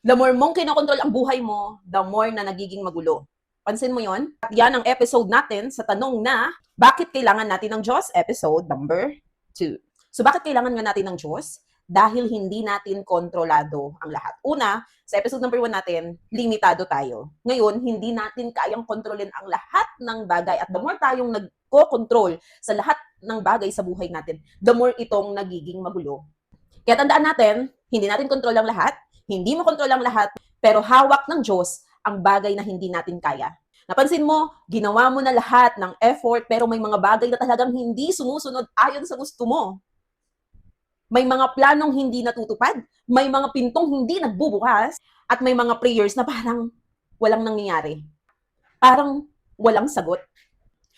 The more mong kinokontrol ang buhay mo, the more na nagiging magulo. Pansin mo yon? At yan ang episode natin sa tanong na, bakit kailangan natin ng Diyos? Episode number 2. So bakit kailangan nga natin ng Diyos? Dahil hindi natin kontrolado ang lahat. Una, sa episode number 1 natin, limitado tayo. Ngayon, hindi natin kayang kontrolin ang lahat ng bagay. At the more tayong nagko-control sa lahat ng bagay sa buhay natin, the more itong nagiging magulo. Kaya tandaan natin, hindi natin kontrol ang lahat, hindi mo kontrol ang lahat, pero hawak ng Diyos ang bagay na hindi natin kaya. Napansin mo, ginawa mo na lahat ng effort, pero may mga bagay na talagang hindi sumusunod ayon sa gusto mo. May mga planong hindi natutupad, may mga pintong hindi nagbubukas, at may mga prayers na parang walang nangyayari. Parang walang sagot.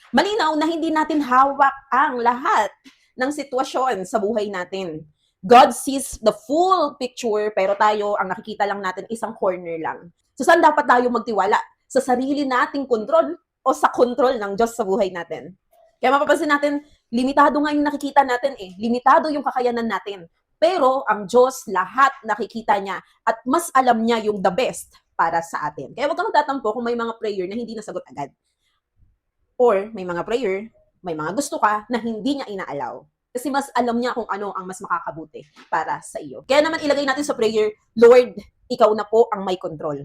Malinaw na hindi natin hawak ang lahat ng sitwasyon sa buhay natin. God sees the full picture, pero tayo, ang nakikita lang natin, isang corner lang. So, saan dapat tayo magtiwala? Sa sarili nating kontrol o sa kontrol ng Diyos sa buhay natin? Kaya mapapansin natin, limitado nga yung nakikita natin eh. Limitado yung kakayanan natin. Pero ang Diyos, lahat nakikita niya at mas alam niya yung the best para sa atin. Kaya huwag kang magtatampo kung may mga prayer na hindi nasagot agad. Or may mga prayer, may mga gusto ka na hindi niya inaalaw. Kasi mas alam niya kung ano ang mas makakabuti para sa iyo. Kaya naman ilagay natin sa prayer, Lord, ikaw na po ang may control.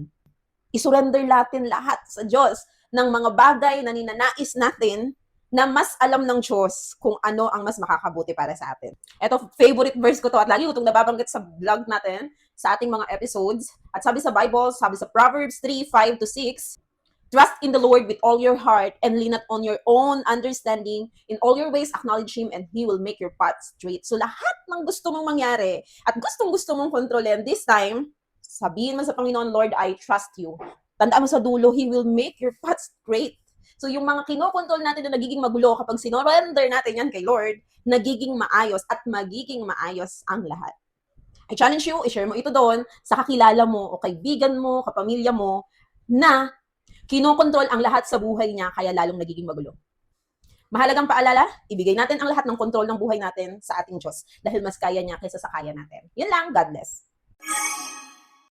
I-surrender natin lahat sa Diyos ng mga bagay na ninanais natin na mas alam ng Diyos kung ano ang mas makakabuti para sa atin. Ito, favorite verse ko to at lagi ko itong nababanggit sa vlog natin, sa ating mga episodes. At sabi sa Bible, sabi sa Proverbs 3:5-6, trust in the Lord with all your heart and lean not on your own understanding. In all your ways, acknowledge Him and He will make your path straight. So lahat ng gusto mong mangyari at gustong-gusto mong kontrolin, this time, sabihin mo sa Panginoon, Lord, I trust You. Tandaan mo sa dulo, He will make your path straight. So yung mga kinokontrol natin na nagiging magulo, kapag sinorender natin yan kay Lord, nagiging maayos at magiging maayos ang lahat. I challenge you, i-share mo ito doon sa kakilala mo o kaibigan mo, kapamilya mo, na kinokontrol ang lahat sa buhay niya, kaya lalong nagiging magulo. Mahalagang paalala, ibigay natin ang lahat ng kontrol ng buhay natin sa ating Diyos dahil mas kaya niya kaysa sa kaya natin. Yun lang, God bless.